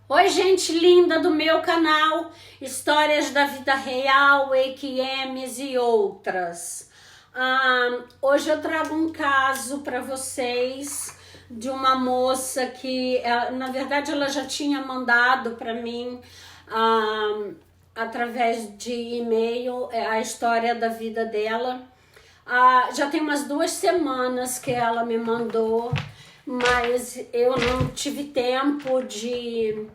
Oi, gente linda do meu canal, Histórias da Vida Real, EQMs e outras. Hoje eu trago um caso para vocês de uma moça que, na verdade, ela já tinha mandado para mim através de e-mail a história da vida dela. Já tem umas 2 semanas que ela me mandou, mas eu não tive tempo de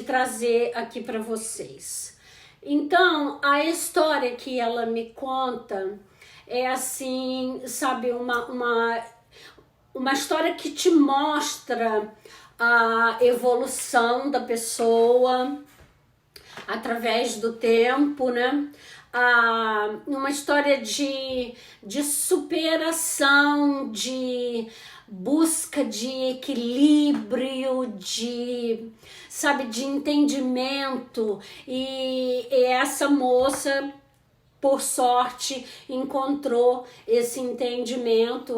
trazer aqui para vocês. Então, a história que ela me conta é assim, sabe, uma história que te mostra a evolução da pessoa através do tempo, né? Uma história de superação, de busca de equilíbrio, de entendimento. E essa moça, por sorte, encontrou esse entendimento.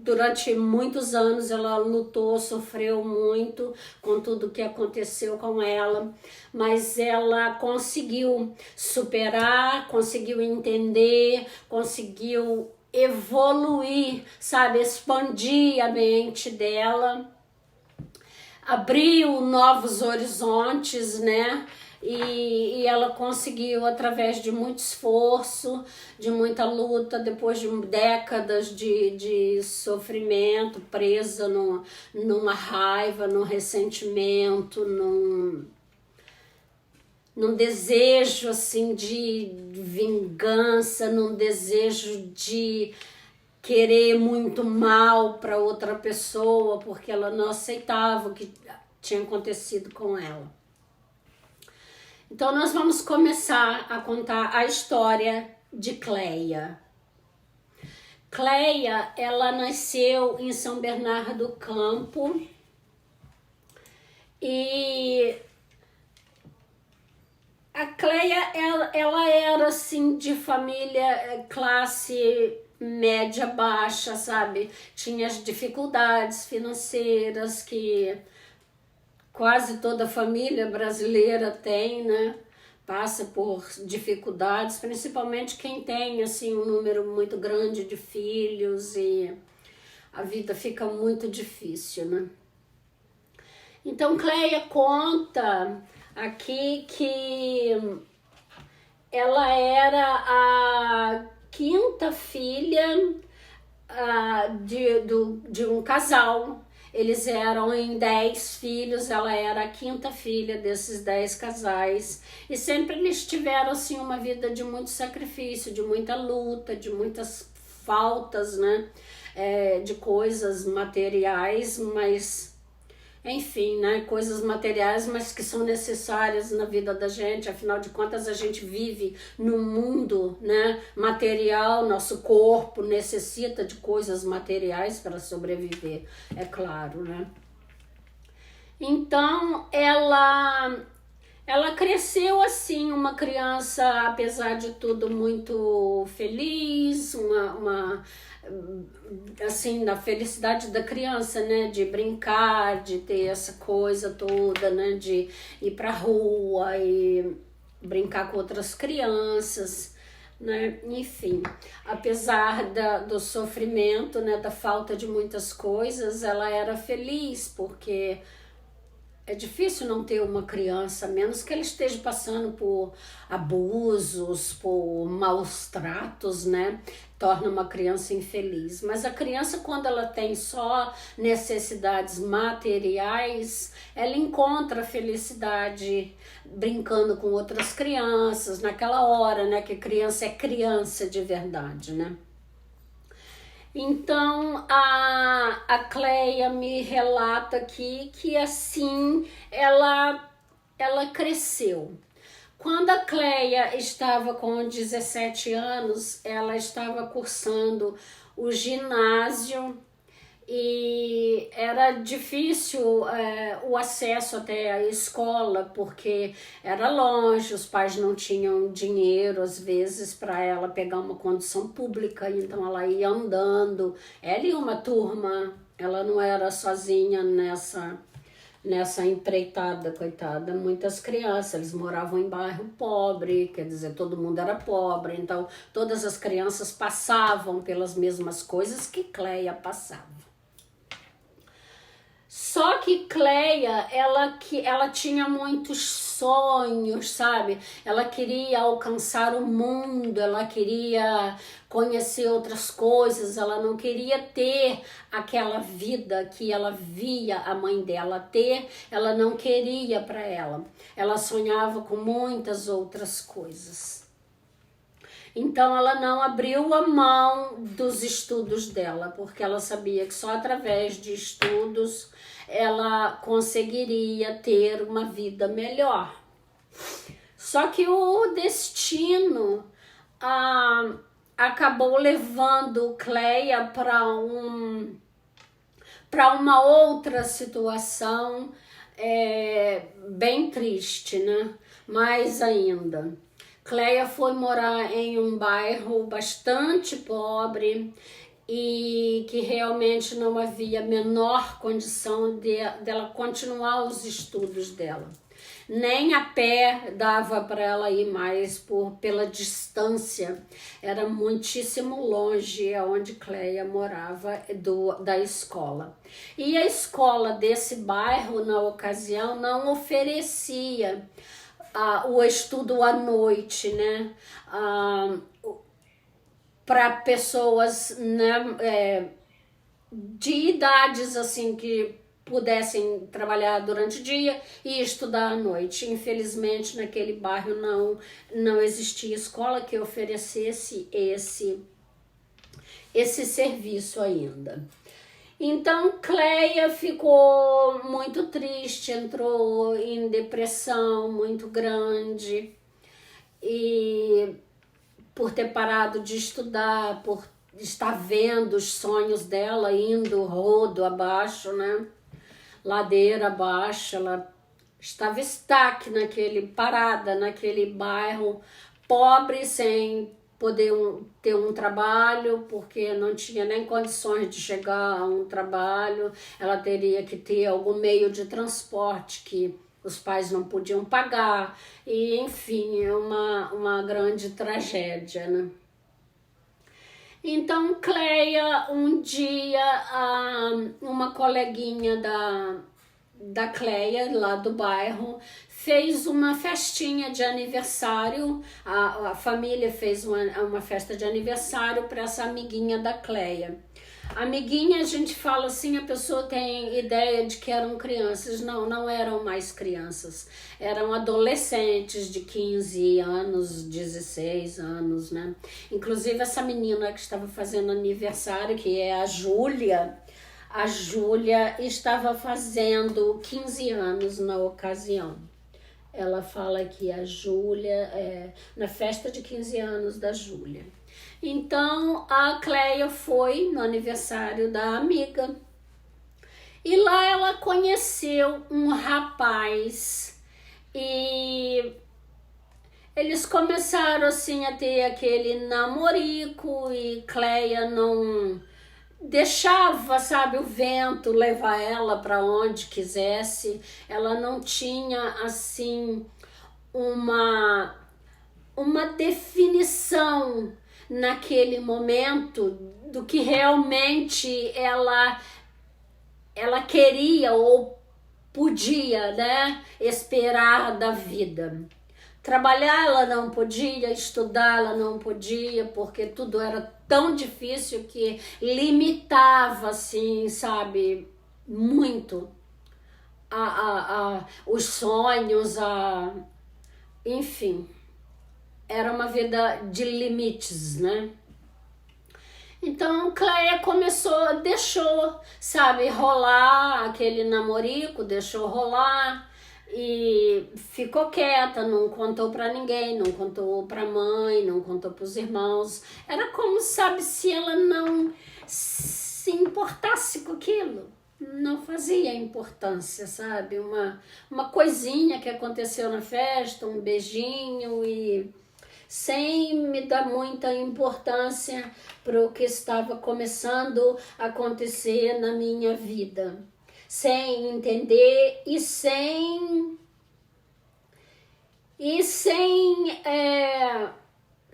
Durante muitos anos ela lutou, sofreu muito com tudo que aconteceu com ela, mas ela conseguiu superar, conseguiu entender, conseguiu evoluir, expandir a mente dela, abriu novos horizontes, né? E ela conseguiu, através de muito esforço, de muita luta, depois de décadas de sofrimento, presa numa raiva, num ressentimento, num desejo assim de vingança, num desejo de querer muito mal para outra pessoa, porque ela não aceitava o que tinha acontecido com ela. Então nós vamos começar a contar a história de Cleia. Cleia, ela nasceu em São Bernardo do Campo e a Cleia, ela era assim de família classe média baixa, sabe? Tinha as dificuldades financeiras que quase toda família brasileira tem, né? Passa por dificuldades, principalmente quem tem assim um número muito grande de filhos e a vida fica muito difícil, né? Então Cleia conta aqui que ela era a 5ª filha de um casal. Eles eram em 10 filhos, ela era a 5ª filha desses 10 casais. E sempre eles tiveram assim uma vida de muito sacrifício, de muita luta, de muitas faltas, né? De coisas materiais, mas enfim, né? Coisas materiais, mas que são necessárias na vida da gente. Afinal de contas, a gente vive num mundo, né, material. Nosso corpo necessita de coisas materiais para sobreviver, é claro, né? Então, ela cresceu assim, uma criança, apesar de tudo, muito feliz, assim, da felicidade da criança, né, de brincar, de ter essa coisa toda, né, de ir pra rua e brincar com outras crianças, né, enfim, apesar do sofrimento, né, da falta de muitas coisas, ela era feliz, porque é difícil não ter uma criança, a menos que ela esteja passando por abusos, por maus tratos, né? Torna uma criança infeliz. Mas a criança, quando ela tem só necessidades materiais, ela encontra felicidade brincando com outras crianças, naquela hora, né? Que criança é criança de verdade, né? Então a Cleia me relata aqui que assim ela cresceu. Quando a Cleia estava com 17 anos, ela estava cursando o ginásio e era difícil o acesso até a escola, porque era longe, os pais não tinham dinheiro às vezes para ela pegar uma condução pública, então ela ia andando, ela e uma turma, ela não era sozinha nessa empreitada, coitada, muitas crianças, eles moravam em bairro pobre, quer dizer, todo mundo era pobre, então todas as crianças passavam pelas mesmas coisas que Cleia passava. Só que Cleia, ela tinha muitos sonhos, sabe? Ela queria alcançar o mundo, ela queria conhecer outras coisas, ela não queria ter aquela vida que ela via a mãe dela ter, ela não queria para ela. Ela sonhava com muitas outras coisas. Então ela não abriu a mão dos estudos dela, porque ela sabia que só através de estudos ela conseguiria ter uma vida melhor. Só que o destino acabou levando Cleia para uma outra situação bem triste, né? Mais ainda. Cleia foi morar em um bairro bastante pobre e que realmente não havia a menor condição dela continuar os estudos dela. Nem a pé dava para ela ir mais pela distância. Era muitíssimo longe aonde Cleia morava da escola. E a escola desse bairro, na ocasião, não oferecia o estudo à noite, né? Para pessoas, né, de idades assim que pudessem trabalhar durante o dia e estudar à noite. Infelizmente, naquele bairro não existia escola que oferecesse esse serviço ainda. Então Cleia ficou muito triste, entrou em depressão muito grande, e por ter parado de estudar, por estar vendo os sonhos dela indo rodo abaixo, né? Ladeira abaixo, ela estava parada naquele bairro pobre, sem poder ter um trabalho, porque não tinha nem condições de chegar a um trabalho. Ela teria que ter algum meio de transporte que os pais não podiam pagar, e enfim, é uma grande tragédia, né? Então Cleia, um dia, uma coleguinha da Cleia, lá do bairro, fez uma festinha de aniversário. A família fez uma festa de aniversário para essa amiguinha da Cleia. Amiguinha, a gente fala assim, a pessoa tem ideia de que eram crianças. Não eram mais crianças. Eram adolescentes de 15 anos, 16 anos, né? Inclusive essa menina que estava fazendo aniversário, que é a Júlia estava fazendo 15 anos na ocasião. Ela fala que a Júlia, na festa de 15 anos da Júlia. Então a Cleia foi no aniversário da amiga e lá ela conheceu um rapaz e eles começaram assim a ter aquele namorico, e Cleia não deixava, sabe, o vento levar ela para onde quisesse. Ela não tinha assim uma definição naquele momento do que realmente ela queria ou podia, né, esperar da vida. Trabalhar ela não podia, estudar ela não podia, porque tudo era tão difícil que limitava, assim, sabe, muito os sonhos, enfim, era uma vida de limites, né? Então Cleia deixou, sabe, rolar aquele namorico, deixou rolar e ficou quieta, não contou pra ninguém, não contou pra mãe, não contou pros irmãos. Era como, sabe, se ela não se importasse com aquilo. Não fazia importância, sabe? Uma coisinha que aconteceu na festa, um beijinho, e sem me dar muita importância para o que estava começando a acontecer na minha vida. sem entender e sem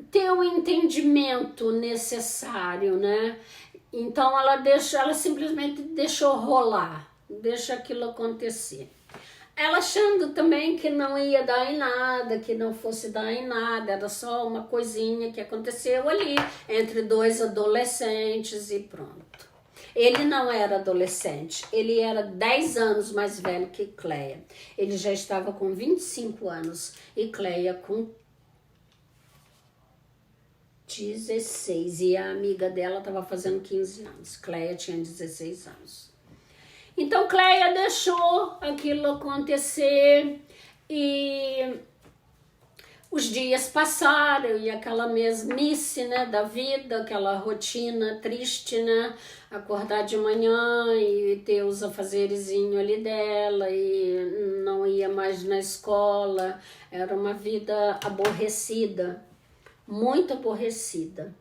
ter o entendimento necessário, né? Então ela simplesmente deixou rolar, deixa aquilo acontecer. Ela achando também que não ia dar em nada, que não fosse dar em nada, era só uma coisinha que aconteceu ali entre dois adolescentes e pronto. Ele não era adolescente, ele era 10 anos mais velho que Cleia. Ele já estava com 25 anos e Cleia com 16. E a amiga dela estava fazendo 15 anos. Cleia tinha 16 anos. Então Cleia deixou aquilo acontecer e os dias passaram e aquela mesmice, né, da vida, aquela rotina triste, né, acordar de manhã e ter os afazerezinhos ali dela e não ia mais na escola, era uma vida aborrecida, muito aborrecida.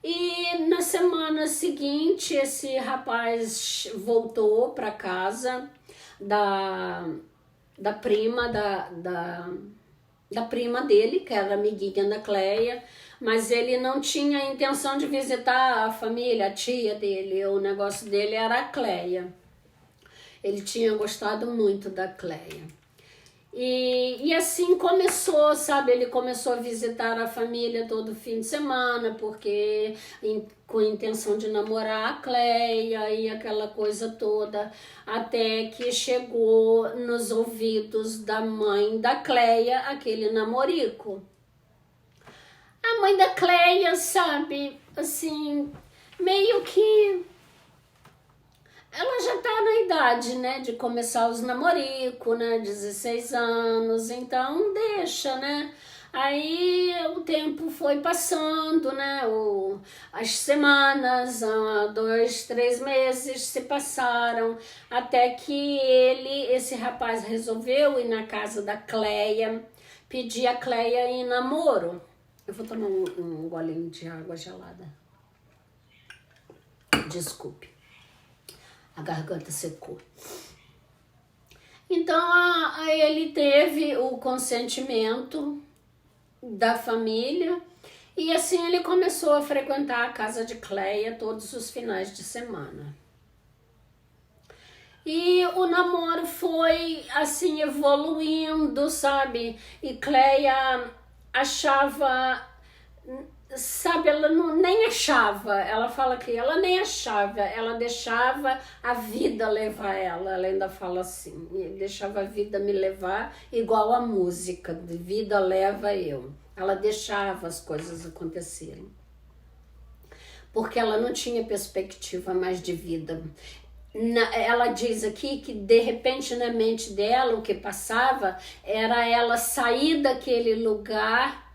E na semana seguinte, esse rapaz voltou para casa da prima da prima dele, que era amiguinha da Cleia, mas ele não tinha intenção de visitar a família, a tia dele. O negócio dele era a Cleia. Ele tinha gostado muito da Cleia. E assim começou, sabe? Ele começou a visitar a família todo fim de semana, porque com a intenção de namorar a Cleia e aquela coisa toda, até que chegou nos ouvidos da mãe da Cleia aquele namorico. A mãe da Cleia, sabe, assim, meio que ela já tá na idade, né, de começar os namoricos, né, 16 anos, então deixa, né. Aí o tempo foi passando, né, as semanas, 2, 3 meses se passaram, até que esse rapaz resolveu ir na casa da Cleia, pedir a Cleia em namoro. Eu vou tomar um golinho de água gelada. Desculpe. A garganta secou. Então ele teve o consentimento da família e assim ele começou a frequentar a casa de Cleia todos os finais de semana. E o namoro foi assim evoluindo, sabe? E Cleia achava, sabe, ela nem achava, ela fala que ela nem achava, ela deixava a vida levar ela ainda fala assim, deixava a vida me levar, igual a música, de vida leva eu. Ela deixava as coisas acontecerem, porque ela não tinha perspectiva mais de vida. Ela diz aqui que de repente na mente dela o que passava era ela sair daquele lugar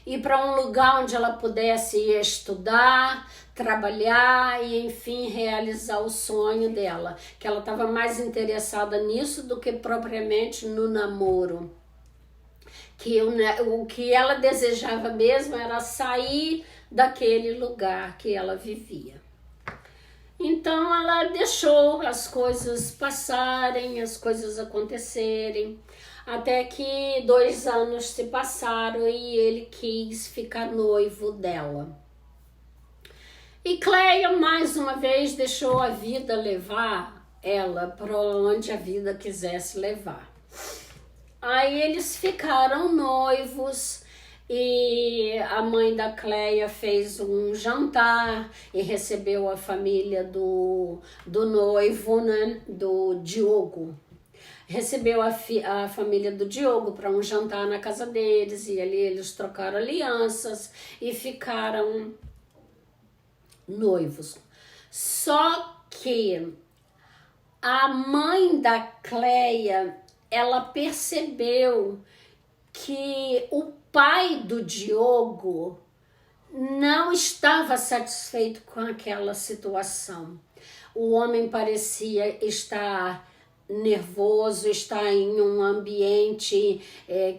ir para um lugar onde ela pudesse estudar, trabalhar e, enfim, realizar o sonho dela. Que ela estava mais interessada nisso do que propriamente no namoro. Que o que ela desejava mesmo era sair daquele lugar que ela vivia. Então ela deixou as coisas passarem, as coisas acontecerem, até que 2 anos se passaram e ele quis ficar noivo dela. E Cleia mais uma vez deixou a vida levar ela para onde a vida quisesse levar. Aí eles ficaram noivos e a mãe da Cleia fez um jantar e recebeu a família do noivo, né, do Diogo. Recebeu a família do Diogo para um jantar na casa deles e ali eles trocaram alianças e ficaram noivos. Só que a mãe da Cleia, ela percebeu que o pai do Diogo não estava satisfeito com aquela situação. O homem parecia estar nervoso, estar em um ambiente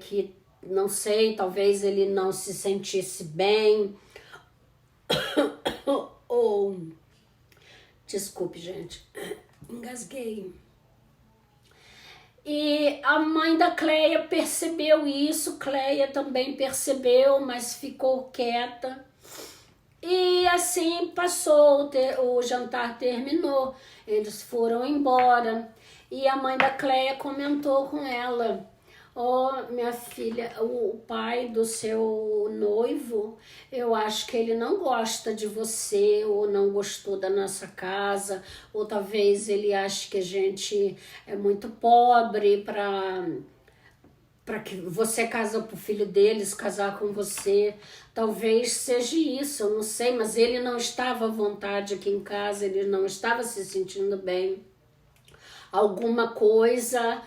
que, não sei, talvez ele não se sentisse bem. Ou, desculpe, gente, engasguei. E a mãe da Cleia percebeu isso, Cleia também percebeu, mas ficou quieta. E assim passou, o jantar terminou, eles foram embora. E a mãe da Cleia comentou com ela: minha filha, o pai do seu noivo, eu acho que ele não gosta de você, ou não gostou da nossa casa, ou talvez ele ache que a gente é muito pobre para que você casa pro filho deles, casar com você. Talvez seja isso, eu não sei, mas ele não estava à vontade aqui em casa, ele não estava se sentindo bem. Alguma coisa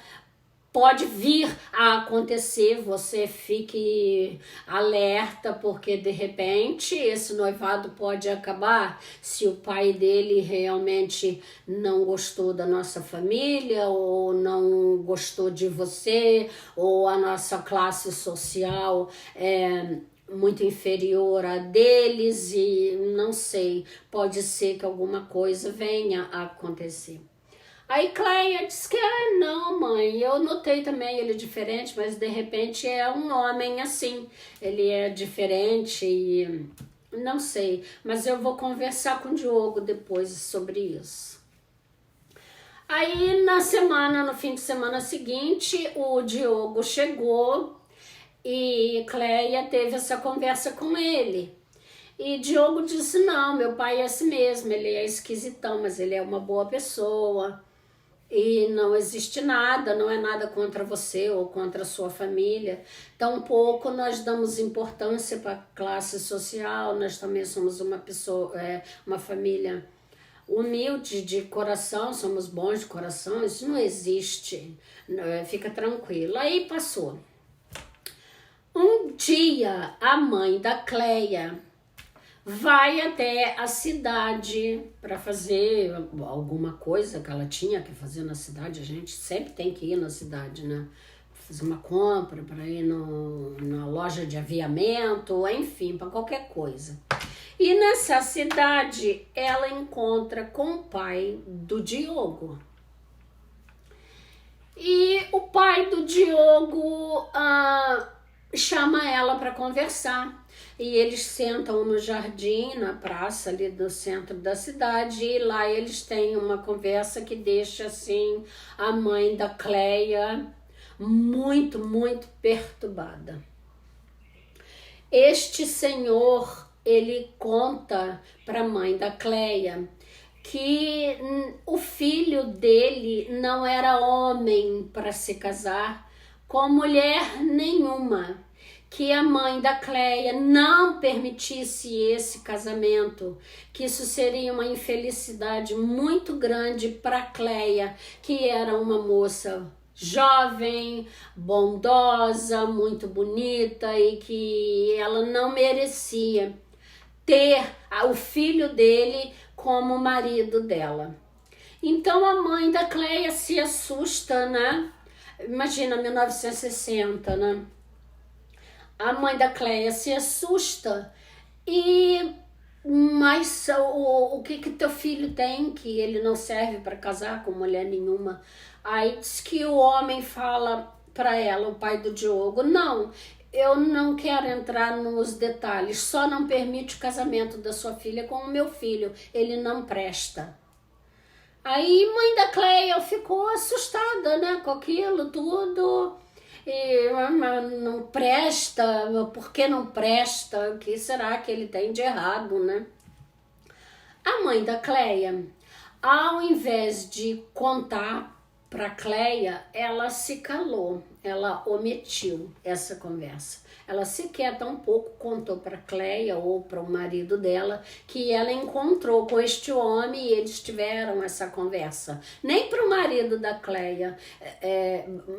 pode vir a acontecer, você fique alerta, porque de repente esse noivado pode acabar se o pai dele realmente não gostou da nossa família, ou não gostou de você, ou a nossa classe social é muito inferior a deles, e não sei, pode ser que alguma coisa venha a acontecer. Aí Cleia disse que não, mãe, eu notei também ele diferente, mas de repente é um homem assim, ele é diferente e não sei, mas eu vou conversar com o Diogo depois sobre isso. Aí no fim de semana seguinte, o Diogo chegou e Cleia teve essa conversa com ele. E Diogo disse: não, meu pai é assim mesmo, ele é esquisitão, mas ele é uma boa pessoa. E não existe nada, não é nada contra você ou contra a sua família. Tampouco nós damos importância para a classe social, nós também somos uma família humilde de coração, somos bons de coração, isso não existe, fica tranquilo. Aí passou. Um dia a mãe da Cleia vai até a cidade para fazer alguma coisa que ela tinha que fazer na cidade. A gente sempre tem que ir na cidade, né? Fazer uma compra, para ir na loja de aviamento, enfim, para qualquer coisa. E nessa cidade ela encontra com o pai do Diogo. E o pai do Diogo chama ela para conversar. E eles sentam no jardim, na praça ali do centro da cidade, e lá eles têm uma conversa que deixa assim a mãe da Cleia muito, muito perturbada. Este senhor, ele conta para a mãe da Cleia que o filho dele não era homem para se casar com mulher nenhuma, que a mãe da Cleia não permitisse esse casamento, que isso seria uma infelicidade muito grande para Cleia, que era uma moça jovem, bondosa, muito bonita, e que ela não merecia ter o filho dele como marido dela. Então a mãe da Cleia se assusta, né? Imagina, 1960, né? A mãe da Cleia se assusta mas o que teu filho tem que ele não serve para casar com mulher nenhuma? Aí diz que o homem fala para ela, o pai do Diogo: não, eu não quero entrar nos detalhes, só não permite o casamento da sua filha com o meu filho, ele não presta. Aí mãe da Cleia ficou assustada, né, com aquilo tudo. E não presta, por que não presta? O que será que ele tem de errado, né? A mãe da Cleia, ao invés de contar para Cleia, ela se calou, ela omitiu essa conversa. Ela sequer tampouco contou para Cleia ou para o marido dela que ela encontrou com este homem e eles tiveram essa conversa. Nem para o marido da Cleia,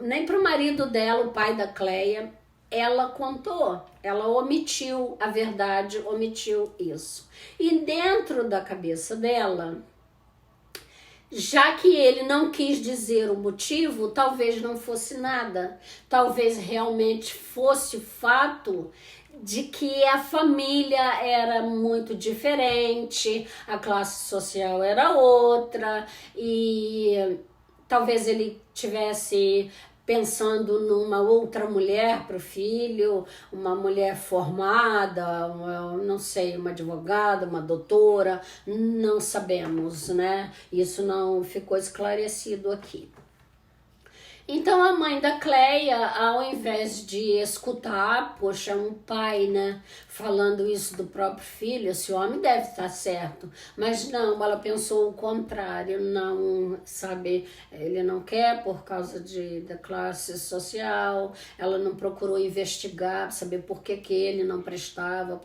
nem para o marido dela, o pai da Cleia, ela contou. Ela omitiu a verdade, omitiu isso. E dentro da cabeça dela, já que ele não quis dizer o motivo, talvez não fosse nada. Talvez realmente fosse o fato de que a família era muito diferente, a classe social era outra, e talvez ele tivesse pensando numa outra mulher para o filho, uma mulher formada, não sei, uma advogada, uma doutora, não sabemos, né? Isso não ficou esclarecido aqui. Então a mãe da Cleia, ao invés de escutar, poxa, um pai, né, falando isso do próprio filho, esse homem deve estar certo, mas não, ela pensou o contrário, não, sabe, ele não quer por causa da classe social, ela não procurou investigar, saber por que ele não prestava,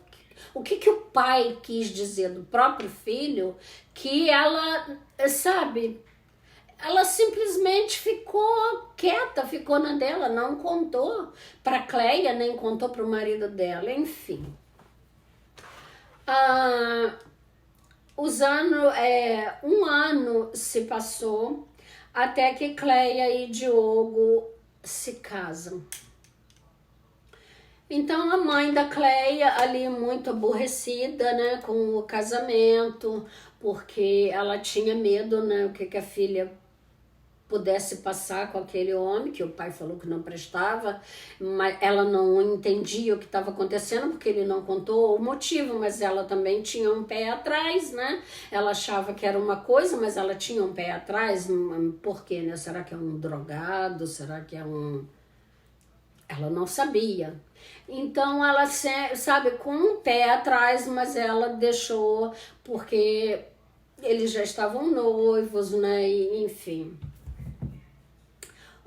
o que o pai quis dizer do próprio filho, que ela, sabe, ela simplesmente ficou quieta, ficou na dela, não contou para Cleia, nem contou para o marido dela, enfim. Um ano se passou até que Cleia e Diogo se casam. Então a mãe da Cleia ali muito aborrecida, né, com o casamento, porque ela tinha medo, né, o que a filha pudesse passar com aquele homem, que o pai falou que não prestava, mas ela não entendia o que estava acontecendo, porque ele não contou o motivo, mas ela também tinha um pé atrás, né? Ela achava que era uma coisa, mas ela tinha um pé atrás, por quê, né? Será que é um drogado? Será que é um... Ela não sabia. Então ela, sabe, com um pé atrás, mas ela deixou, porque eles já estavam noivos, né? E, enfim...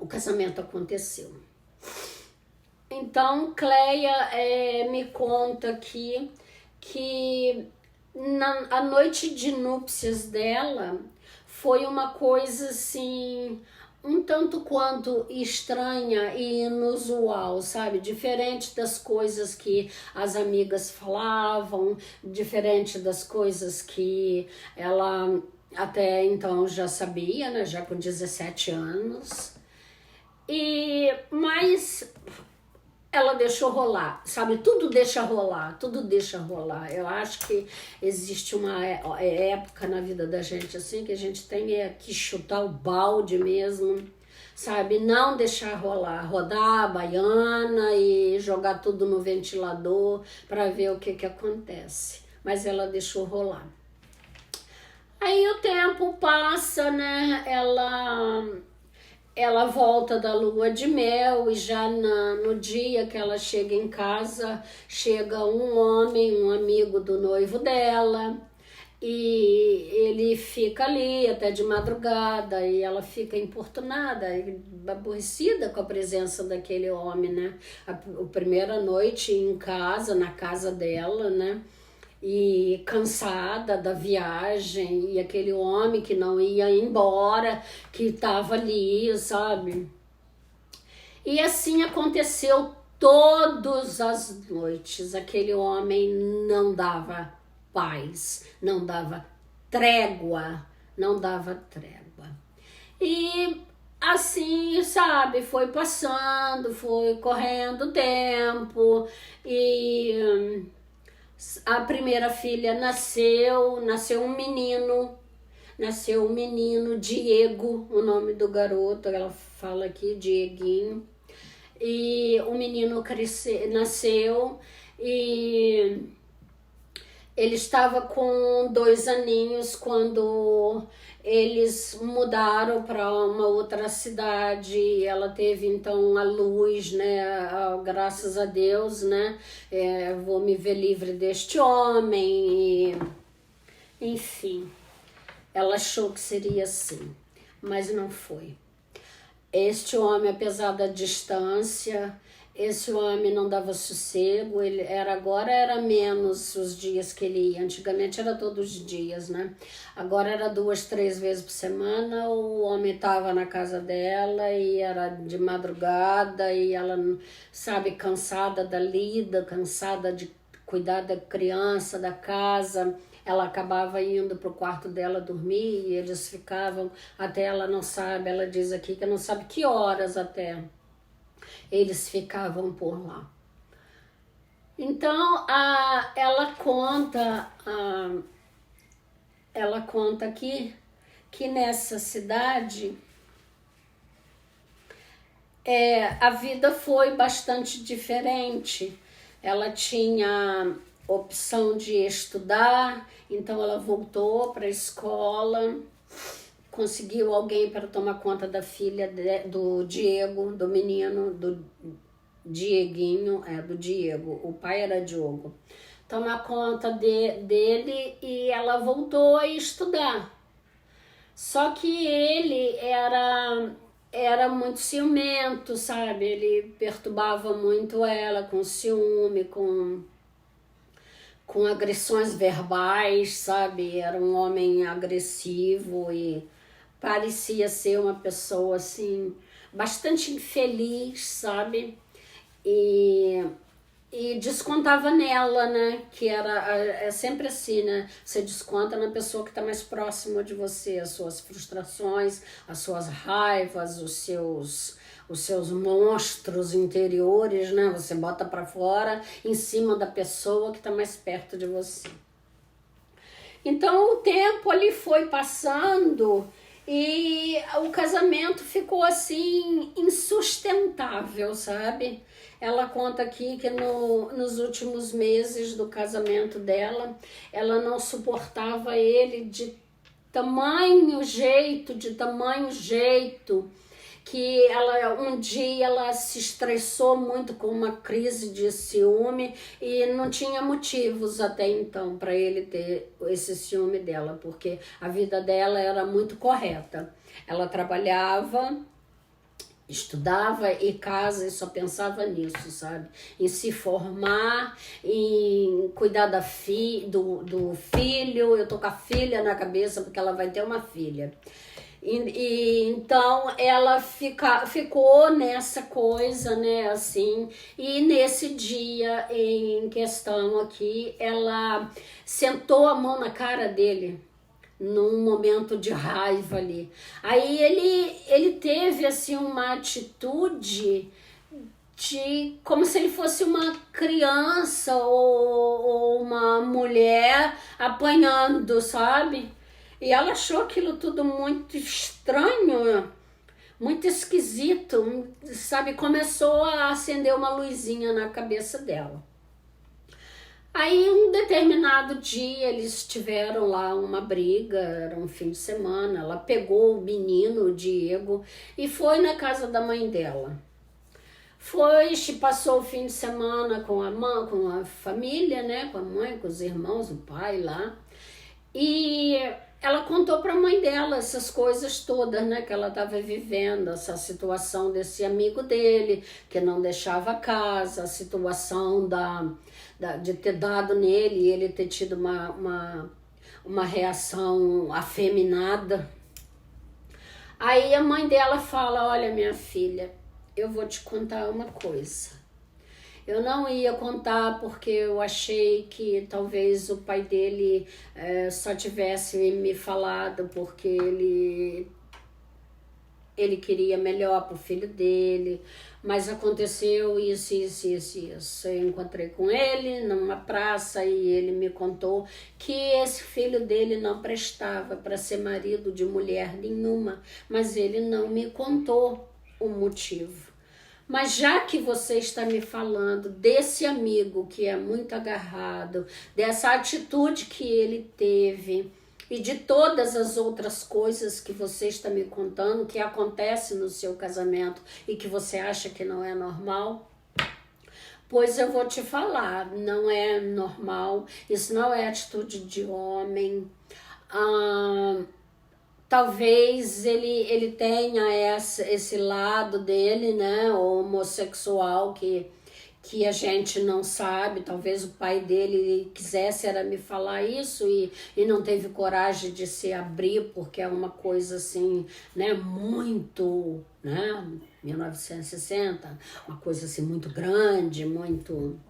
O casamento aconteceu. Então, Cleia me conta aqui que a noite de núpcias dela foi uma coisa assim, um tanto quanto estranha e inusual, sabe? Diferente das coisas que as amigas falavam, diferente das coisas que ela até então já sabia, né? Já com 17 anos. Mas ela deixou rolar, sabe? Tudo deixa rolar, tudo deixa rolar. Eu acho que existe uma época na vida da gente assim que a gente tem que chutar o balde mesmo, sabe? Não deixar rolar, rodar a baiana e jogar tudo no ventilador para ver o que acontece. Mas ela deixou rolar. Aí o tempo passa, né? Ela volta da lua de mel e já no dia que ela chega em casa, chega um homem, um amigo do noivo dela, e ele fica ali até de madrugada e ela fica importunada, aborrecida com a presença daquele homem, né? A primeira noite em casa, na casa dela, né? E cansada da viagem, e aquele homem que não ia embora, que estava ali, sabe? E assim aconteceu todas as noites. Aquele homem não dava paz, não dava trégua, não dava trégua. E assim, sabe, foi passando, foi correndo o tempo, e a primeira filha nasceu um menino, Diego, o nome do garoto, ela fala aqui, Dieguinho. E o menino nasceu e ele estava com 2 aninhos quando eles mudaram para uma outra cidade. Ela teve então a luz, né? Graças a Deus, né? Vou me ver livre deste homem. Enfim, ela achou que seria assim, mas não foi. Este homem, apesar da distância, esse homem não dava sossego. Agora era menos os dias que ele ia. Antigamente era todos os dias, né? Agora era 2, 3 vezes por semana. O homem estava na casa dela e era de madrugada, e ela, sabe, cansada da lida, cansada de cuidar da criança, da casa. Ela acabava indo pro quarto dela dormir e eles ficavam até, ela não sabe, ela diz aqui que não sabe que horas até eles ficavam por lá. Então, ela conta aqui que nessa cidade A vida foi bastante diferente. Ela tinha opção de estudar, então ela voltou para a escola, conseguiu alguém para tomar conta da filha do Diego, do menino, do Dieguinho, do Diego, o pai era Diogo. Tomar conta dele e ela voltou a estudar. Só que ele era muito ciumento, sabe? Ele perturbava muito ela com ciúme, com agressões verbais, sabe? Era um homem agressivo e parecia ser uma pessoa assim bastante infeliz, sabe? E descontava nela, né? Que é sempre assim, né? Você desconta na pessoa que está mais próxima de você, as suas frustrações, as suas raivas, os seus monstros interiores, né? Você bota para fora em cima da pessoa que está mais perto de você. Então o tempo ali foi passando e o casamento ficou assim insustentável, sabe? Ela conta aqui que nos últimos meses do casamento dela, ela não suportava ele de tamanho jeito, que um dia ela se estressou muito com uma crise de ciúme e não tinha motivos até então para ele ter esse ciúme dela, porque a vida dela era muito correta. Ela trabalhava, estudava e casa e só pensava nisso, sabe? Em se formar, em cuidar do filho. Eu tô com a filha na cabeça porque ela vai ter uma filha. Então ela ficou nessa coisa, né, assim, e nesse dia em questão aqui, ela sentou a mão na cara dele, num momento de raiva ali. Aí ele teve assim uma atitude como se ele fosse uma criança ou uma mulher apanhando, sabe? E ela achou aquilo tudo muito estranho, muito esquisito, sabe? Começou a acender uma luzinha na cabeça dela. Aí, um determinado dia, eles tiveram lá uma briga, era um fim de semana. Ela pegou o menino, o Diego, e foi na casa da mãe dela. Passou o fim de semana com a mãe, com a família, né? Com a mãe, com os irmãos, o pai lá. E ela contou para a mãe dela essas coisas todas, né, que ela estava vivendo, essa situação desse amigo dele, que não deixava a casa, a situação de ter dado nele e ele ter tido uma reação afeminada. Aí a mãe dela fala: olha, minha filha, eu vou te contar uma coisa. Eu não ia contar porque eu achei que talvez o pai dele só tivesse me falado porque ele queria melhor pro filho dele, mas aconteceu isso. Eu encontrei com ele numa praça e ele me contou que esse filho dele não prestava para ser marido de mulher nenhuma, mas ele não me contou o motivo. Mas já que você está me falando desse amigo que é muito agarrado, dessa atitude que ele teve e de todas as outras coisas que você está me contando que acontece no seu casamento e que você acha que não é normal, pois eu vou te falar, não é normal, isso não é atitude de homem. Talvez ele tenha esse lado dele, né, homossexual, que a gente não sabe. Talvez o pai dele quisesse era me falar isso e não teve coragem de se abrir, porque é uma coisa assim, né, muito, né, 1960, uma coisa assim muito grande, muito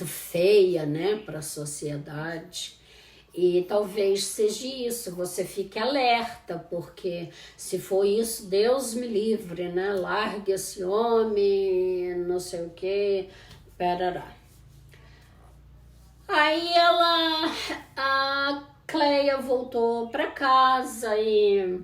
feia, né, para a sociedade. E talvez seja isso, você fique alerta, porque se for isso, Deus me livre, né? Largue esse homem, não sei o que, perará. Aí a Cleia voltou para casa e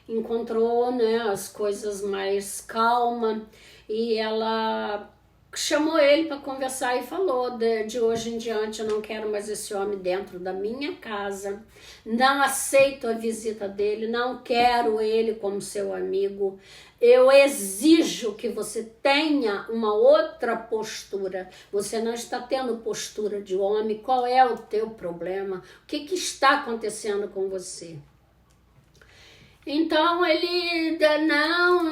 encontrou, né, as coisas mais calma, e ela chamou ele para conversar e falou: de hoje em diante eu não quero mais esse homem dentro da minha casa, não aceito a visita dele, não quero ele como seu amigo, eu exijo que você tenha uma outra postura, você não está tendo postura de homem, qual é o teu problema, o que está acontecendo com você? Então ele, não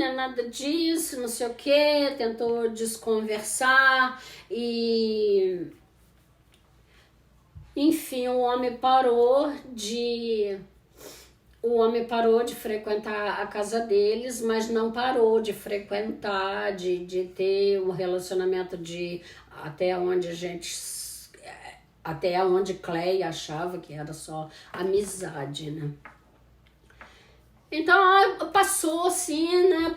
é nada disso, não sei o que, tentou desconversar e, enfim, o homem parou de frequentar a casa deles, mas não parou de frequentar, de ter um relacionamento até onde Cleia achava que era só amizade, né? Então passou assim, né?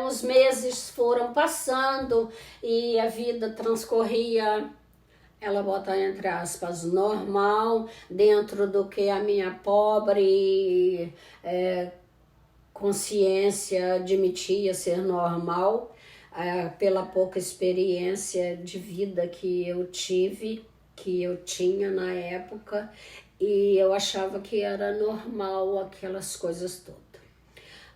Os meses foram passando e a vida transcorria, ela bota entre aspas, normal, dentro do que a minha pobre consciência admitia ser normal, pela pouca experiência de vida que eu tinha na época. E eu achava que era normal aquelas coisas todas.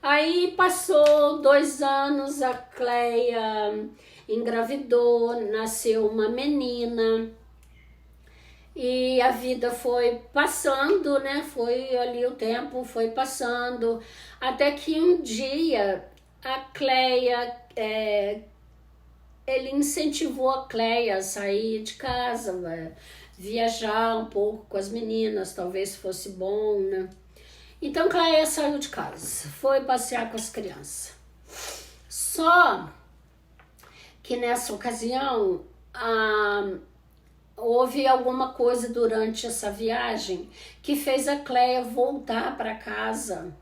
Aí passou 2 anos, a Cleia engravidou, nasceu uma menina. E a vida foi passando, né? Foi ali, o tempo foi passando. Até que um dia a Cleia, ele incentivou a Cleia a sair de casa, viajar um pouco com as meninas, talvez fosse bom, né? Então Cleia saiu de casa, foi passear com as crianças. Só que nessa ocasião houve alguma coisa durante essa viagem que fez a Cleia voltar para casa.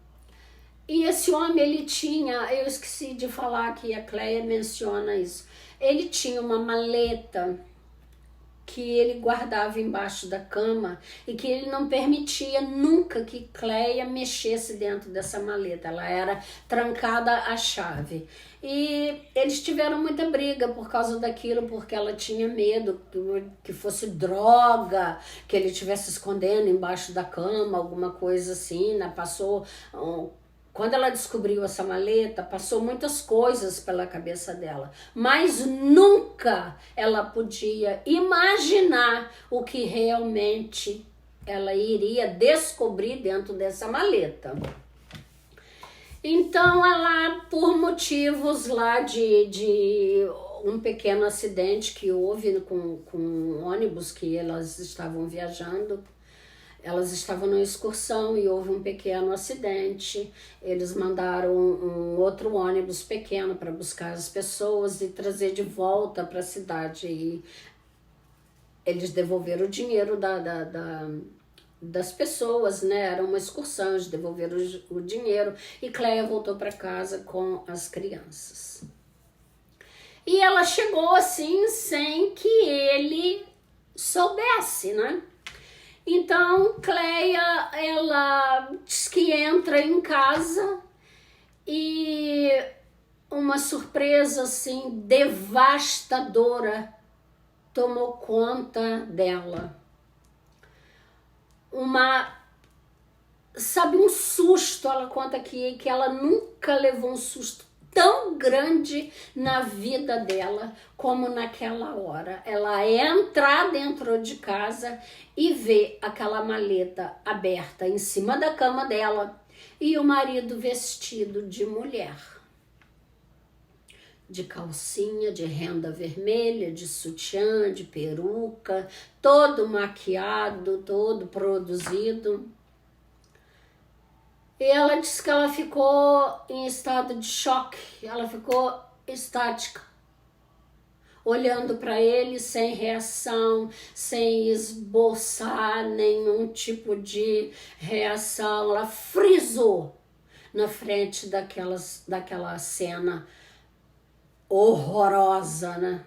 E esse homem, ele tinha, eu esqueci de falar que a Cleia menciona isso, ele tinha uma maleta que ele guardava embaixo da cama e que ele não permitia nunca que Cleia mexesse dentro dessa maleta, ela era trancada à chave. E eles tiveram muita briga por causa daquilo, porque ela tinha medo que fosse droga, que ele estivesse escondendo embaixo da cama, alguma coisa assim, né? Quando ela descobriu essa maleta, passou muitas coisas pela cabeça dela, mas nunca ela podia imaginar o que realmente ela iria descobrir dentro dessa maleta. Então ela, por motivos lá de um pequeno acidente que houve com um ônibus que elas estavam viajando, elas estavam numa excursão e houve um pequeno acidente. Eles mandaram um outro ônibus pequeno para buscar as pessoas e trazer de volta para a cidade. E eles devolveram o dinheiro das pessoas, né? Era uma excursão, eles devolveram o dinheiro e Cleia voltou para casa com as crianças. E ela chegou assim sem que ele soubesse, né? Então, Cleia, ela diz que entra em casa e uma surpresa assim devastadora tomou conta dela. Um susto, ela conta que ela nunca levou um susto tão grande na vida dela como naquela hora. Ela entrar dentro de casa e ver aquela maleta aberta em cima da cama dela e o marido vestido de mulher, de calcinha, de renda vermelha, de sutiã, de peruca, todo maquiado, todo produzido. E ela disse que ela ficou em estado de choque, ela ficou estática, olhando para ele sem reação, sem esboçar nenhum tipo de reação. Ela frisou na frente daquela cena horrorosa, né?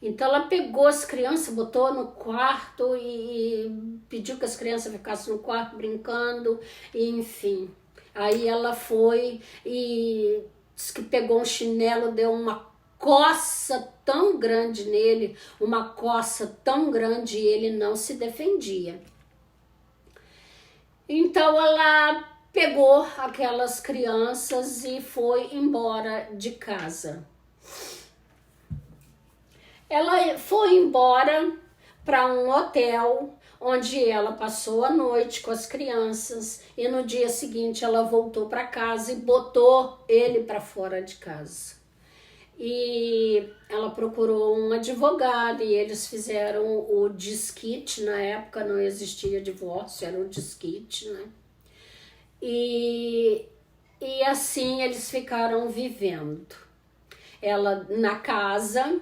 Então ela pegou as crianças, botou no quarto e pediu que as crianças ficassem no quarto brincando, e enfim. Aí ela foi e disse que pegou um chinelo, deu uma coça tão grande nele, uma coça tão grande, e ele não se defendia. Então ela pegou aquelas crianças e foi embora de casa. Ela foi embora para um hotel onde ela passou a noite com as crianças e no dia seguinte ela voltou para casa e botou ele para fora de casa. E ela procurou um advogado e eles fizeram o desquite. Na época não existia divórcio, era o desquite, né? E assim eles ficaram vivendo. Ela na casa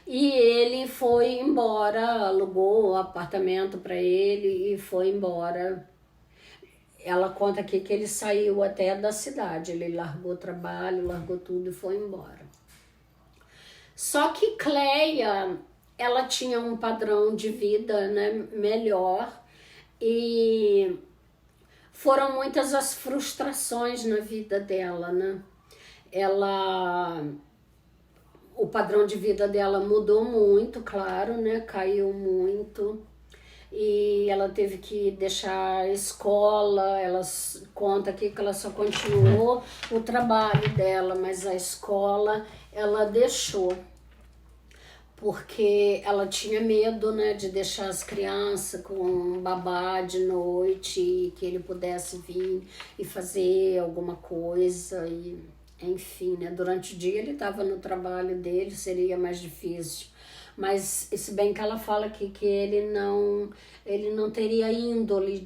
e ele foi embora, alugou o apartamento para ele e foi embora. Ela conta aqui que ele saiu até da cidade, ele largou o trabalho, largou tudo e foi embora. Só que Cleia, ela tinha um padrão de vida, né, melhor, e foram muitas as frustrações na vida dela, né? O padrão de vida dela mudou muito, claro, né? Caiu muito. E ela teve que deixar a escola. Ela conta aqui que ela só continuou o trabalho dela, mas a escola ela deixou. Porque ela tinha medo, né, de deixar as crianças com um babá de noite e que ele pudesse vir e fazer alguma coisa e enfim, né, durante o dia ele estava no trabalho dele, seria mais difícil. Mas se bem que ela fala aqui que ele não teria índole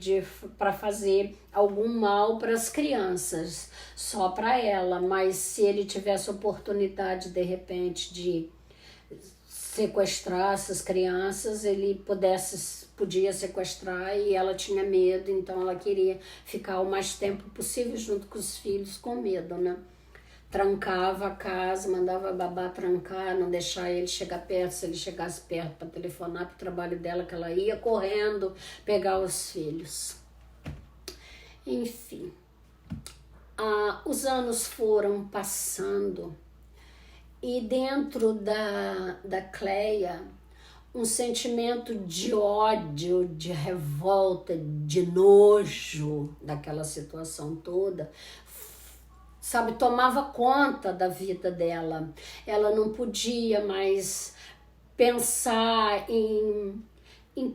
para fazer algum mal para as crianças, só para ela, mas se ele tivesse oportunidade de repente de sequestrar essas crianças, ele podia sequestrar e ela tinha medo, então ela queria ficar o mais tempo possível junto com os filhos com medo, né? Trancava a casa, mandava a babá trancar, não deixar ele chegar perto, se ele chegasse perto para telefonar para o trabalho dela, que ela ia correndo pegar os filhos. Enfim, os anos foram passando e dentro da Cleia, um sentimento de ódio, de revolta, de nojo daquela situação toda, sabe, tomava conta da vida dela. Ela não podia mais pensar em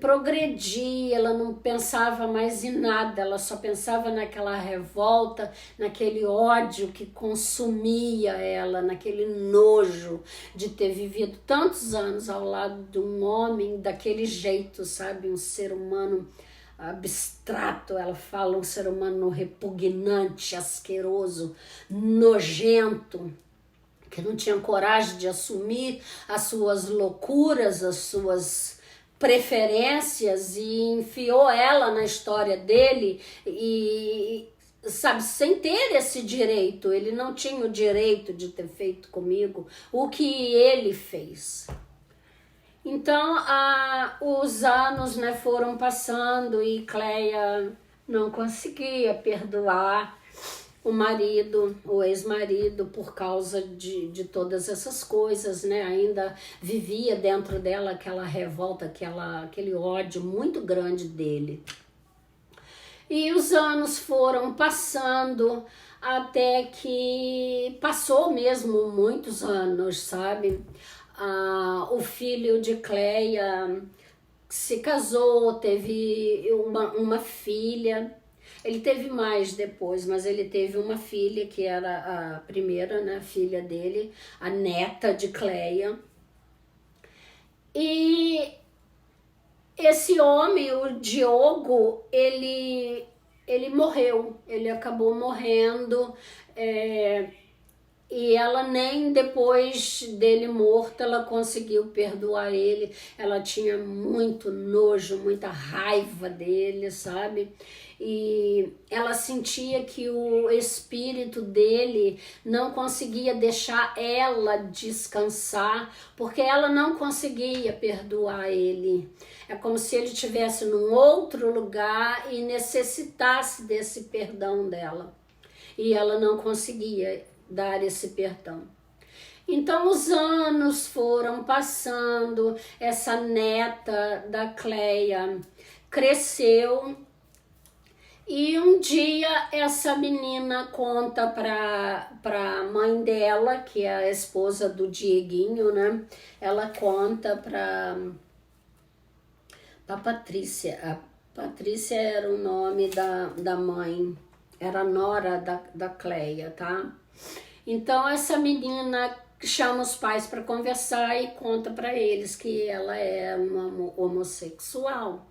progredir, ela não pensava mais em nada, ela só pensava naquela revolta, naquele ódio que consumia ela, naquele nojo de ter vivido tantos anos ao lado de um homem daquele jeito, sabe, um ser humano abstrato, ela fala, um ser humano repugnante, asqueroso, nojento, que não tinha coragem de assumir as suas loucuras, as suas preferências e enfiou ela na história dele e, sabe, sem ter esse direito. Ele não tinha o direito de ter feito comigo o que ele fez. Então, os anos, né, foram passando e Cleia não conseguia perdoar o marido, o ex-marido, por causa de todas essas coisas, né? Ainda vivia dentro dela aquela revolta, aquele ódio muito grande dele. E os anos foram passando até que passou mesmo muitos anos, sabe? O filho de Cleia se casou, teve uma filha. Ele teve mais depois, mas ele teve uma filha que era a primeira, né, filha dele, a neta de Cleia. E esse homem, o Diogo, ele morreu, ele acabou morrendo, e ela nem depois dele morto ela conseguiu perdoar ele. Ela tinha muito nojo, muita raiva dele, sabe? E ela sentia que o espírito dele não conseguia deixar ela descansar, porque ela não conseguia perdoar ele. É como se ele estivesse num outro lugar e necessitasse desse perdão dela. E ela não conseguia dar esse perdão. Então os anos foram passando, essa neta da Cleia cresceu. E um dia essa menina conta pra mãe dela, que é a esposa do Dieguinho, né? Ela conta pra Patrícia. A Patrícia era o nome da mãe, era a nora da Cleia, tá? Então essa menina chama os pais para conversar e conta para eles que ela é uma homossexual.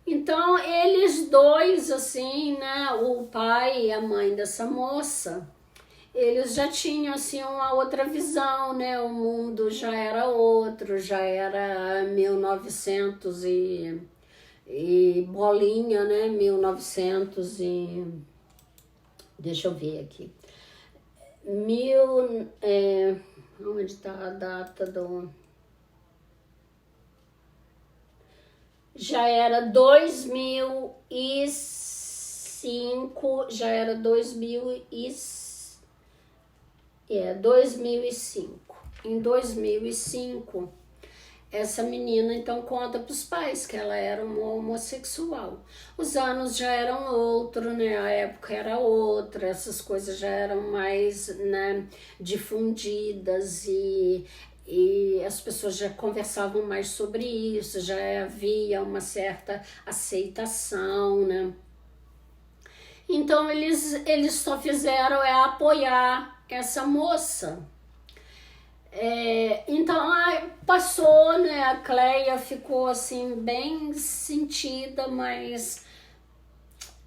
Então, eles dois, assim, né, o pai e a mãe dessa moça, eles já tinham, assim, uma outra visão, né, o mundo já era outro, já era 1900 e bolinha, né, 1900 e... deixa eu ver aqui. Onde está a data do... Já era 2005, já era 2005. Em 2005, essa menina então conta para os pais que ela era uma homossexual. Os anos já eram outro, né? A época era outra, essas coisas já eram mais, né, difundidas e as pessoas já conversavam mais sobre isso, já havia uma certa aceitação, né? Então eles só fizeram apoiar essa moça. Então passou, né? A Cleia ficou assim bem sentida, mas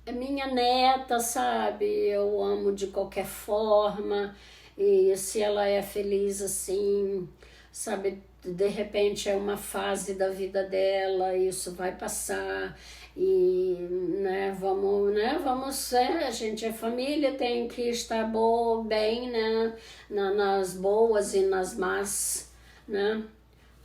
é minha neta, sabe? Eu amo de qualquer forma, e se ela é feliz assim, sabe, de repente é uma fase da vida dela, isso vai passar e, vamos, a gente é família, tem que estar bem, né, nas boas e nas más, né,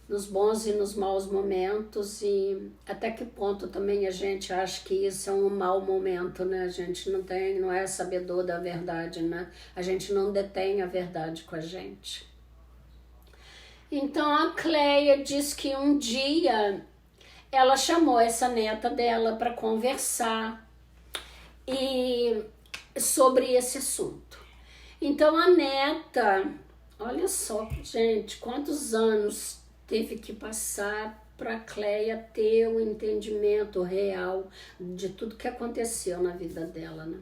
nos bons e nos maus momentos, e até que ponto também a gente acha que isso é um mau momento, né, a gente não é sabedor da verdade, né, a gente não detém a verdade com a gente. Então a Cleia diz que um dia ela chamou essa neta dela para conversar sobre esse assunto. Então a neta, olha só, gente, quantos anos teve que passar para a Cleia ter o entendimento real de tudo que aconteceu na vida dela, né?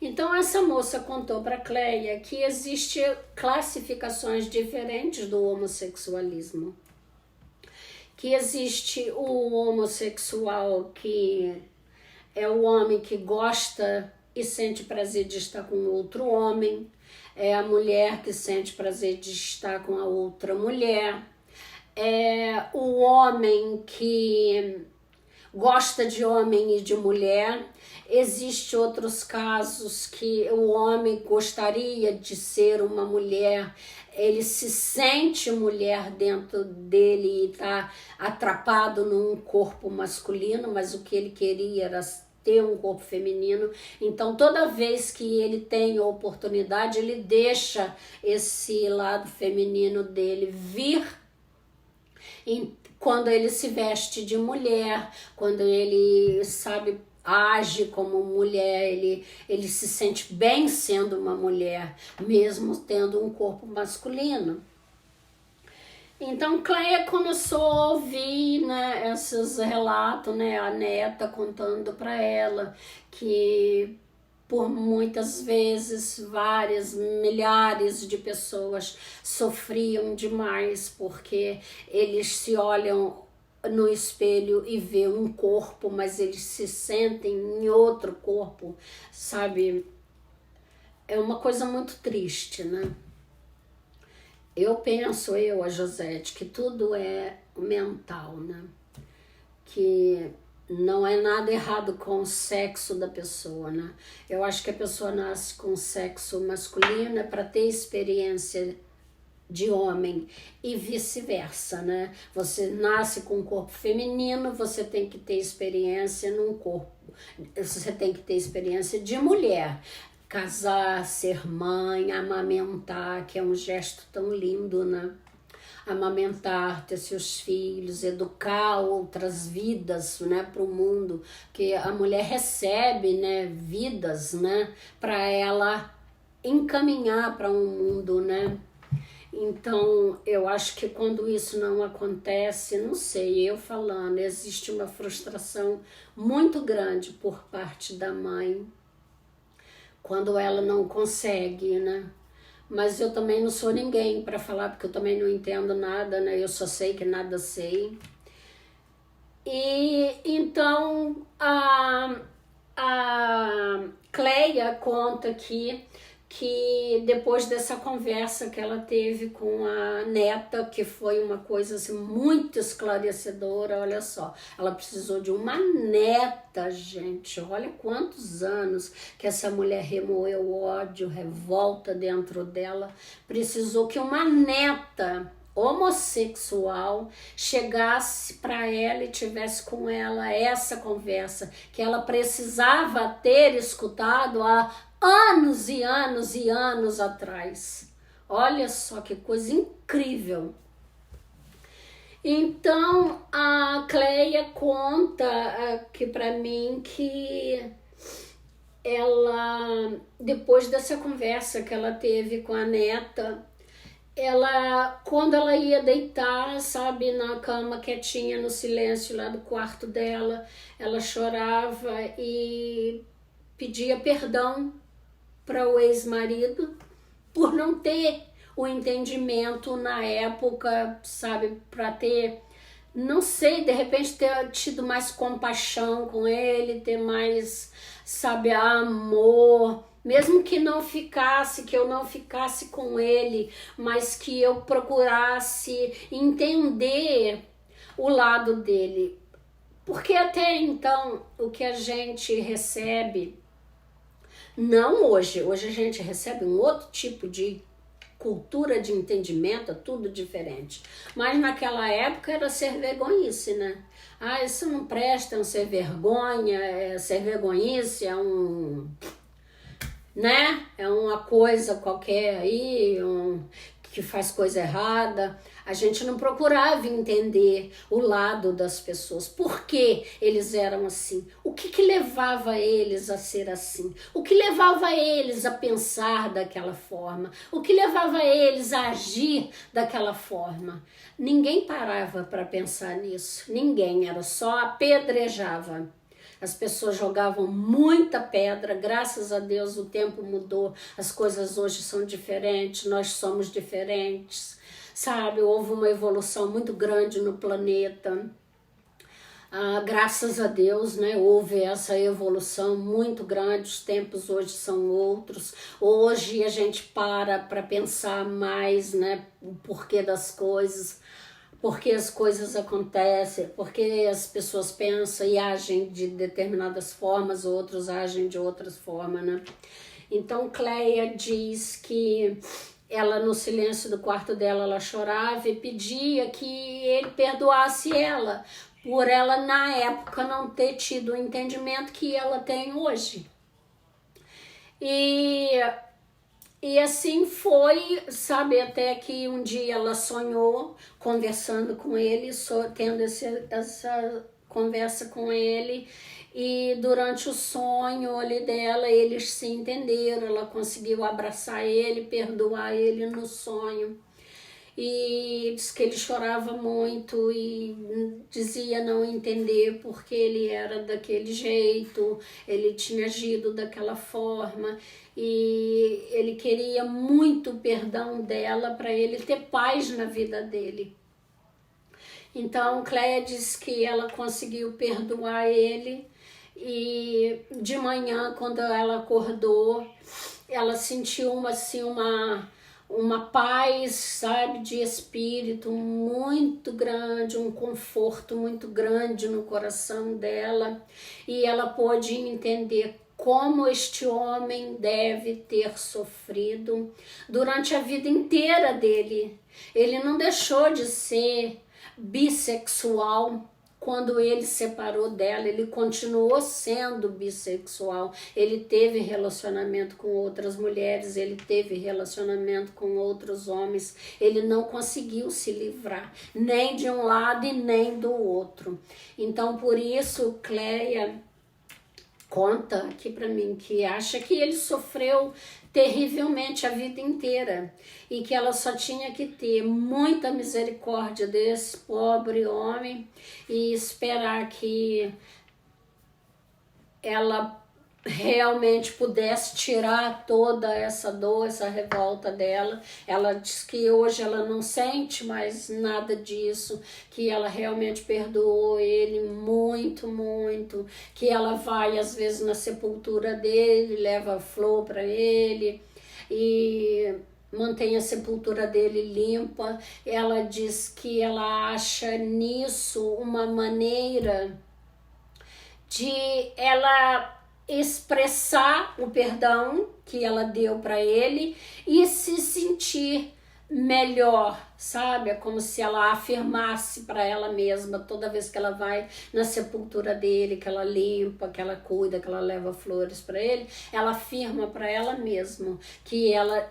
Então essa moça contou para a Cleia que existem classificações diferentes do homossexualismo. Que existe o homossexual, que é o homem que gosta e sente prazer de estar com outro homem, é a mulher que sente prazer de estar com a outra mulher, é o homem que gosta de homem e de mulher. Existem outros casos que o homem gostaria de ser uma mulher, ele se sente mulher dentro dele e está atrapado num corpo masculino, mas o que ele queria era ter um corpo feminino. Então toda vez que ele tem a oportunidade, ele deixa esse lado feminino dele vir quando ele se veste de mulher, quando ele, sabe, age como mulher, ele se sente bem sendo uma mulher, mesmo tendo um corpo masculino. Então Cleia começou a ouvir, né, esses relatos, né, a neta contando para ela que por muitas vezes milhares de pessoas sofriam demais porque eles se olham no espelho e vê um corpo, mas eles se sentem em outro corpo, sabe? É uma coisa muito triste, né? Eu penso, a Josete, que tudo é mental, né? Que não é nada errado com o sexo da pessoa, né? Eu acho que a pessoa nasce com sexo masculino é para ter experiência de homem e vice-versa, né? Você nasce com um corpo feminino, você tem que ter experiência num corpo, você tem que ter experiência de mulher. Casar, ser mãe, amamentar, que é um gesto tão lindo, né? Amamentar, ter seus filhos, educar outras vidas, né, para o mundo, que a mulher recebe, né, vidas, né, para ela encaminhar para um mundo, né. Então, eu acho que quando isso não acontece, não sei, eu falando, existe uma frustração muito grande por parte da mãe, quando ela não consegue, né? Mas eu também não sou ninguém para falar, porque eu também não entendo nada, né? Eu só sei que nada sei. E então a Cleia conta aqui que depois dessa conversa que ela teve com a neta, que foi uma coisa assim, muito esclarecedora, olha só, ela precisou de uma neta, gente, olha quantos anos que essa mulher remoeu ódio, revolta dentro dela, precisou que uma neta homossexual chegasse para ela e tivesse com ela essa conversa que ela precisava ter escutado há anos e anos e anos atrás. Olha só que coisa incrível. Então a Cleia conta aqui para mim que ela, depois dessa conversa que ela teve com a neta, ela, quando ela ia deitar, sabe, na cama quietinha, no silêncio lá do quarto dela, ela chorava e pedia perdão para o ex-marido por não ter o entendimento na época, sabe, para ter, não sei, de repente ter tido mais compaixão com ele, ter mais, sabe, amor, mesmo que não ficasse, que eu não ficasse com ele, mas que eu procurasse entender o lado dele. Porque até então, o que a gente recebe, não hoje, hoje a gente recebe um outro tipo de cultura de entendimento, é tudo diferente. Mas naquela época era ser vergonhice, né? Ah, isso não presta, é um ser vergonha, é ser vergonhice, é um, né? É uma coisa qualquer aí, que faz coisa errada. A gente não procurava entender o lado das pessoas, por que eles eram assim, o que levava eles a ser assim, o que levava eles a pensar daquela forma, o que levava eles a agir daquela forma. Ninguém parava para pensar nisso, ninguém, era só apedrejava. As pessoas jogavam muita pedra, graças a Deus o tempo mudou, as coisas hoje são diferentes, nós somos diferentes, sabe? Houve uma evolução muito grande no planeta, graças a Deus, né? Houve essa evolução muito grande, os tempos hoje são outros, hoje a gente para pensar mais, né? O porquê das coisas, porque as coisas acontecem, porque as pessoas pensam e agem de determinadas formas, outros agem de outras formas, né? Então Cleia diz que ela, no silêncio do quarto dela, ela chorava e pedia que ele perdoasse ela, por ela na época não ter tido o entendimento que ela tem hoje. E assim foi, sabe, até que um dia ela sonhou, conversando com ele, tendo essa conversa com ele, e durante o sonho ali dela, eles se entenderam, ela conseguiu abraçar ele, perdoar ele no sonho. E diz que ele chorava muito e dizia não entender porque ele era daquele jeito, ele tinha agido daquela forma e ele queria muito o perdão dela para ele ter paz na vida dele. Então Cleia diz que ela conseguiu perdoar ele e de manhã, quando ela acordou, ela sentiu uma uma paz, sabe, de espírito muito grande, um conforto muito grande no coração dela, e ela pôde entender como este homem deve ter sofrido durante a vida inteira dele. Ele não deixou de ser bissexual. Quando ele separou dela, ele continuou sendo bissexual. Ele teve relacionamento com outras mulheres, ele teve relacionamento com outros homens. Ele não conseguiu se livrar, nem de um lado e nem do outro. Então, por isso, Cleia conta aqui para mim que acha que ele sofreu terrivelmente a vida inteira e que ela só tinha que ter muita misericórdia desse pobre homem e esperar que ela realmente pudesse tirar toda essa dor, essa revolta dela. Ela diz que hoje ela não sente mais nada disso, que ela realmente perdoou ele muito, muito, que ela vai às vezes na sepultura dele, leva flor para ele e mantém a sepultura dele limpa. Ela diz que ela acha nisso uma maneira de ela expressar o perdão que ela deu para ele e se sentir melhor, sabe? É como se ela afirmasse para ela mesma toda vez que ela vai na sepultura dele, que ela limpa, que ela cuida, que ela leva flores para ele, ela afirma para ela mesma que ela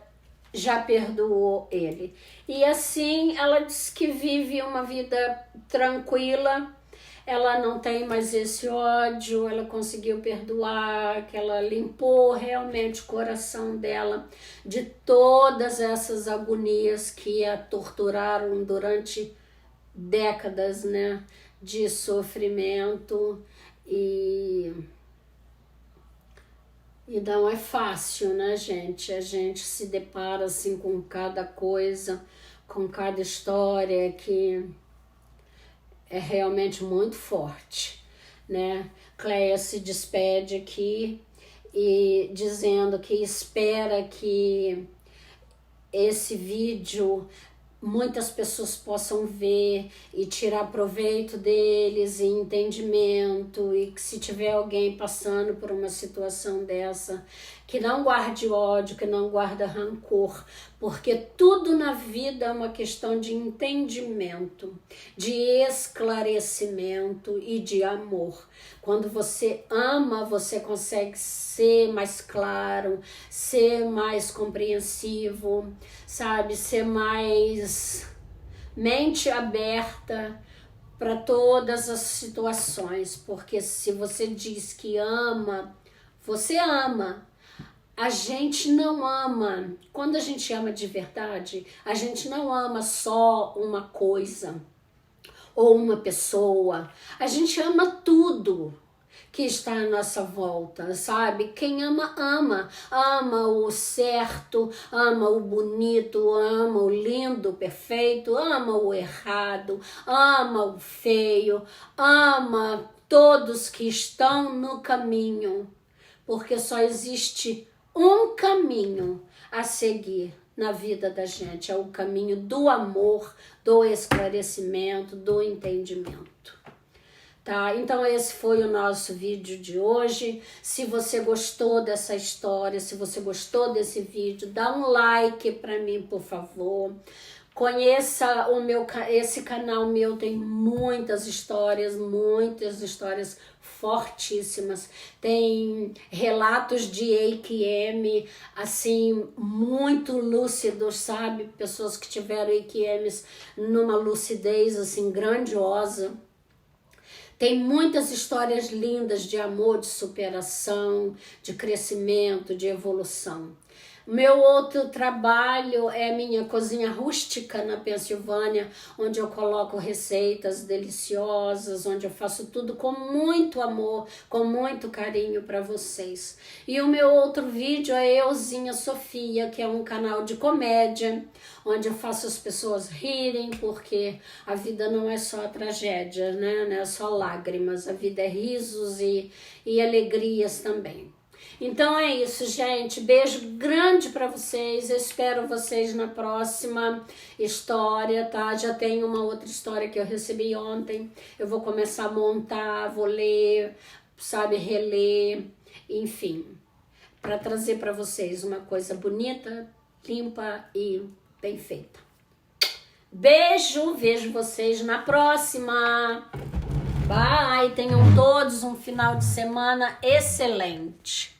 já perdoou ele. E assim ela diz que vive uma vida tranquila. Ela não tem mais esse ódio, ela conseguiu perdoar, que ela limpou realmente o coração dela de todas essas agonias que a torturaram durante décadas, né, de sofrimento. E não é fácil, né, gente? A gente se depara assim com cada coisa, com cada história que é realmente muito forte, né? Cleia se despede aqui e dizendo que espera que esse vídeo muitas pessoas possam ver e tirar proveito deles e entendimento, e que se tiver alguém passando por uma situação dessa, que não guarde ódio, que não guarde rancor, porque tudo na vida é uma questão de entendimento, de esclarecimento e de amor. Quando você ama, você consegue ser mais claro, ser mais compreensivo, sabe? Ser mais mente aberta para todas as situações, porque se você diz que ama, você ama. A gente não ama, quando a gente ama de verdade, a gente não ama só uma coisa ou uma pessoa, a gente ama tudo que está à nossa volta, sabe? Quem ama, ama. Ama o certo, ama o bonito, ama o lindo, perfeito, ama o errado, ama o feio, ama todos que estão no caminho, porque só existe um caminho a seguir na vida da gente, é o caminho do amor, do esclarecimento, do entendimento. Tá? Então esse foi o nosso vídeo de hoje. Se você gostou dessa história, se você gostou desse vídeo, dá um like para mim, por favor. Conheça esse canal meu, tem muitas histórias fortíssimas. Tem relatos de EQM, assim, muito lúcidos, sabe? Pessoas que tiveram EQMs numa lucidez, assim, grandiosa. Tem muitas histórias lindas de amor, de superação, de crescimento, de evolução. Meu outro trabalho é minha cozinha rústica na Pensilvânia, onde eu coloco receitas deliciosas, onde eu faço tudo com muito amor, com muito carinho para vocês. E o meu outro vídeo é Euzinha Sofia, que é um canal de comédia, onde eu faço as pessoas rirem, porque a vida não é só tragédia, né? Não é só lágrimas, a vida é risos e alegrias também. Então é isso, gente. Beijo grande pra vocês. Eu espero vocês na próxima história, tá? Já tem uma outra história que eu recebi ontem. Eu vou começar a montar, vou ler, sabe, reler, enfim, para trazer para vocês uma coisa bonita, limpa e bem feita. Beijo, vejo vocês na próxima. Bye, tenham todos um final de semana excelente.